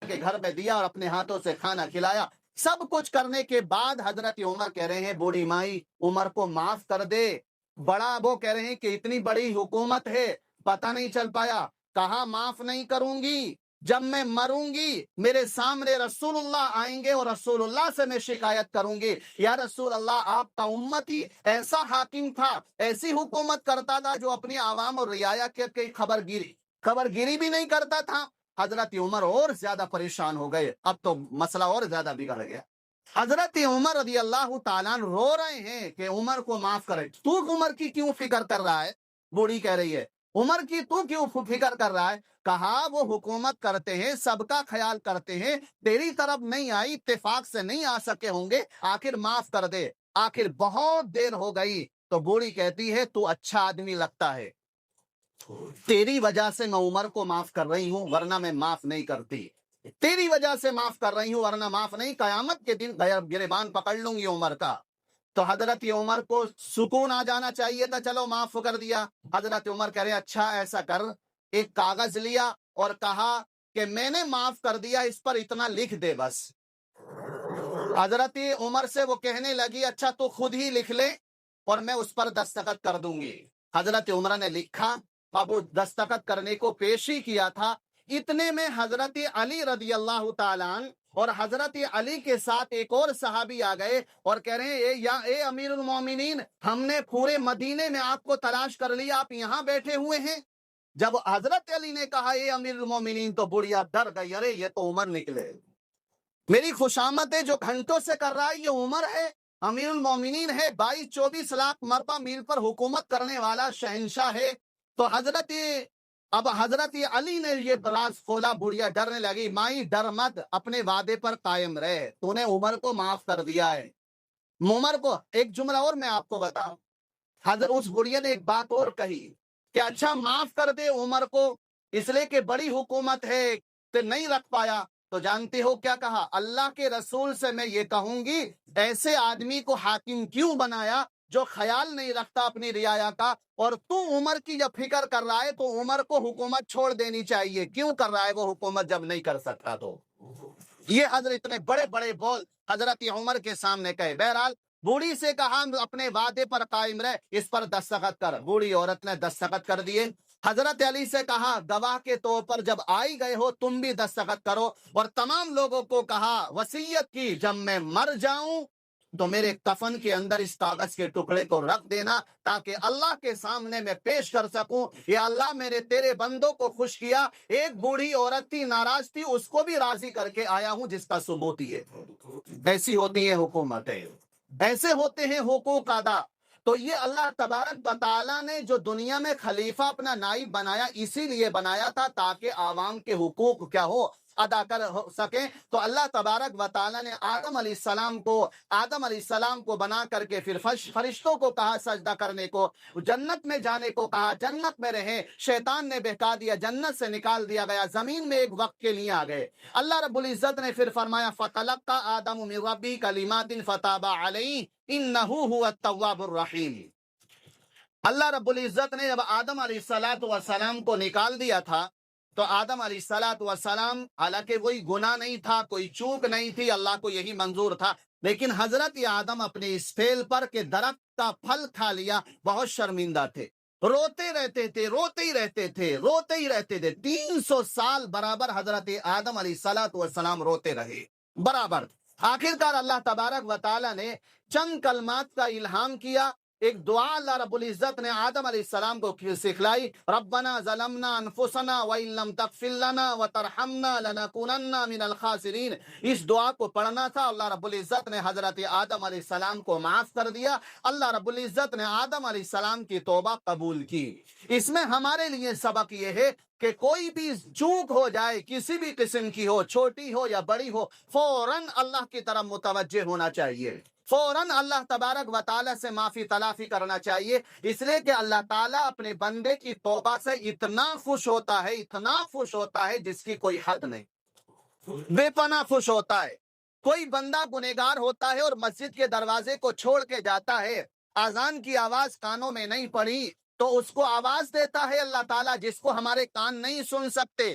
کے گھر میں دیا اور اپنے ہاتھوں سے کھانا کھلایا۔ سب کچھ کرنے کے بعد حضرت عمر کہہ رہے ہیں بوڑھی مائی عمر کو معاف کر دے۔ بڑا وہ کہہ رہے ہیں کہ اتنی بڑی حکومت ہے پتہ نہیں چل پایا۔ کہا معاف نہیں کروں گی، جب میں مروں گی میرے سامنے رسول اللہ آئیں گے اور رسول اللہ سے میں شکایت کروں گی، یا رسول اللہ آپ کا امتی ایسا حاکم تھا، ایسی حکومت کرتا تھا جو اپنی عوام اور رعایا کے خبر گیری بھی نہیں کرتا تھا۔ حضرت عمر اور زیادہ پریشان ہو گئے، اب تو مسئلہ اور زیادہ بگڑ گیا۔ حضرت عمر رضی اللہ تعالیٰ عنہ رو رہے ہیں کہ عمر کو معاف کرے۔ تو عمر کی کیوں فکر کر رہا ہے؟ بوڑھی کہہ رہی ہے عمر کی تو کیوں فکر کر رہا ہے؟ کہا وہ حکومت کرتے ہیں، سب کا خیال کرتے ہیں، تیری طرف نہیں آئی، اتفاق سے نہیں آ سکے ہوں گے، آخر معاف کر دے۔ آخر بہت دیر ہو گئی تو بوڑھی کہتی ہے تو اچھا آدمی لگتا ہے، تیری وجہ سے میں عمر کو معاف کر رہی ہوں ورنہ میں معاف نہیں کرتی، تیری وجہ سے معاف کر رہی ہوں ورنہ معاف نہیں، قیامت کے دن گریبان پکڑ لوں گی عمر کا۔ تو حضرت عمر کو سکون آ جانا چاہیے تھا، چلو معاف کر دیا۔ حضرت عمر کہہ رہے اچھا ایسا کر، ایک کاغذ لیا اور کہا کہ میں نے معاف کر دیا، اس پر اتنا لکھ دے بس۔ حضرت عمر سے وہ کہنے لگی اچھا تو خود ہی لکھ لے اور میں اس پر دستخط کر دوں گی۔ حضرت عمر نے لکھا، اب وہ دستخط کرنے کو پیش ہی کیا تھا، اتنے میں حضرت علی رضی اللہ تعالیٰ عنہ اور حضرت علی کے ساتھ ایک اور صحابی آ گئے اور کہہ رہے ہیں اے امیر المومنین، ہم نے پورے مدینے میں آپ کو تلاش کر لیا، آپ یہاں بیٹھے ہوئے ہیں۔ جب حضرت علی نے کہا اے امیر المومنین تو بڑھیا ڈر گئی، ارے یہ تو عمر نکلے، میری خوشامد جو گھنٹوں سے کر رہا ہے یہ عمر ہے، امیر المومنین ہے، 22-24 لاکھ مربع میل پر حکومت کرنے والا شہنشاہ ہے۔ تو حضرت علی نے یہ راز کھولا، بڑھیا ڈرنے لگی، مائی ڈر مت، اپنے وعدے پر قائم رہے، تو نے عمر کو معاف کر دیا ہے۔ عمر کو ایک جملہ اور میں آپ کو بتاؤں، حضرت اس بڑھیا نے ایک بات اور کہی کہ اچھا معاف کر دے عمر کو اس لیے کہ بڑی حکومت ہے تو نہیں رکھ پایا، تو جانتے ہو کیا کہا؟ اللہ کے رسول سے میں یہ کہوں گی ایسے آدمی کو حاکم کیوں بنایا جو خیال نہیں رکھتا اپنی رعایا کا، اور تو عمر کی جب فکر کر رہا ہے تو عمر کو حکومت چھوڑ دینی چاہیے، کیوں کر رہا ہے وہ حکومت جب نہیں کر سکتا؟ تو یہ حضرت اتنے بڑے بڑے بول حضرت عمر کے سامنے کہے۔ بہرحال بوڑھی سے کہا اپنے وعدے پر قائم رہ، اس پر دستخط کر۔ بوڑھی عورت نے دستخط کر دیے۔ حضرت علی سے کہا گواہ کے طور پر جب آئی گئے ہو تم بھی دستخط کرو، اور تمام لوگوں کو کہا وصیت کی جب میں مر جاؤں تو میرے کفن کے اندر اس کاغذ کے ٹکڑے کو رکھ دینا تاکہ اللہ کے سامنے میں پیش کر سکوں، یا اللہ میرے تیرے بندوں کو خوش کیا، ایک بوڑھی عورت تھی ناراض تھی اس کو بھی راضی کر کے آیا ہوں، جس کا ثبوت ہے۔ ایسی ہوتی ہے حکومتیں، ایسے ہوتے ہیں حقوق ادا۔ تو یہ اللہ تبارک و تعالیٰ نے جو دنیا میں خلیفہ اپنا نائب بنایا اسی لیے بنایا تھا تاکہ عوام کے حقوق کیا ہو، ادا کر سکیں۔ تو اللہ تبارک و تعالیٰ نے آدم علیہ السلام کو بنا کر کے پھر فرشتوں کو کہا سجدہ کرنے کو، جنت میں جانے کو کہا، جنت میں رہیں، شیطان نے بہکا دیا، جنت سے نکال دیا گیا، زمین میں ایک وقت کے لیے آ گئے۔ اللہ رب العزت نے پھر فرمایا فَتَلَقَّى آدَمُ مِن رَّبِّهِ كَلِمَاتٍ فَتَابَ عَلَيْهِ إِنَّهُ هُوَ التَّوَّابُ الرَّحِيمُ۔ اللہ رب العزت نے جب آدم علیہ السلام کو نکال دیا تھا تو آدم علیہ السلام حالانکہ کوئی گناہ نہیں تھا، کوئی چوک نہیں تھی، اللہ کو یہی منظور تھا، لیکن حضرت آدم اپنے اس فعل پر کہ درخت کا پھل کھا لیا بہت شرمندہ تھے، روتے رہتے تھے، روتے ہی رہتے تھے 300 سال برابر حضرت آدم علیہ السلام روتے رہے برابر۔ آخرکار اللہ تبارک و تعالیٰ نے چند کلمات کا الہام کیا، ایک دعا اللہ رب العزت نے آدم علیہ السلام کو سکھلائی، ربنا ظلمنا انفسنا وان لم تغفر لنا وترحمنا لنکونن من الخاسرین۔ اس دعا کو پڑھنا تھا، اللہ رب العزت نے حضرت آدم علیہ السلام کو معاف کر دیا، اللہ رب العزت نے آدم علیہ السلام کی توبہ قبول کی۔ اس میں ہمارے لیے سبق یہ ہے کہ کوئی بھی چوک ہو جائے، کسی بھی قسم کی ہو، چھوٹی ہو یا بڑی ہو، فوراً اللہ کی طرف متوجہ ہونا چاہیے، فوراً اللہ تبارک و تعالیٰ سے معافی تلافی کرنا چاہیے، اس لیے کہ اللہ تعالیٰ اپنے بندے کی توبہ سے اتنا خوش ہوتا ہے جس کی کوئی حد نہیں، بے پناہ خوش ہوتا ہے۔ کوئی بندہ گنہگار ہوتا ہے اور مسجد کے دروازے کو چھوڑ کے جاتا ہے، اذان کی آواز کانوں میں نہیں پڑی تو اس کو آواز دیتا ہے اللہ تعالیٰ جس کو ہمارے کان نہیں سن سکتے،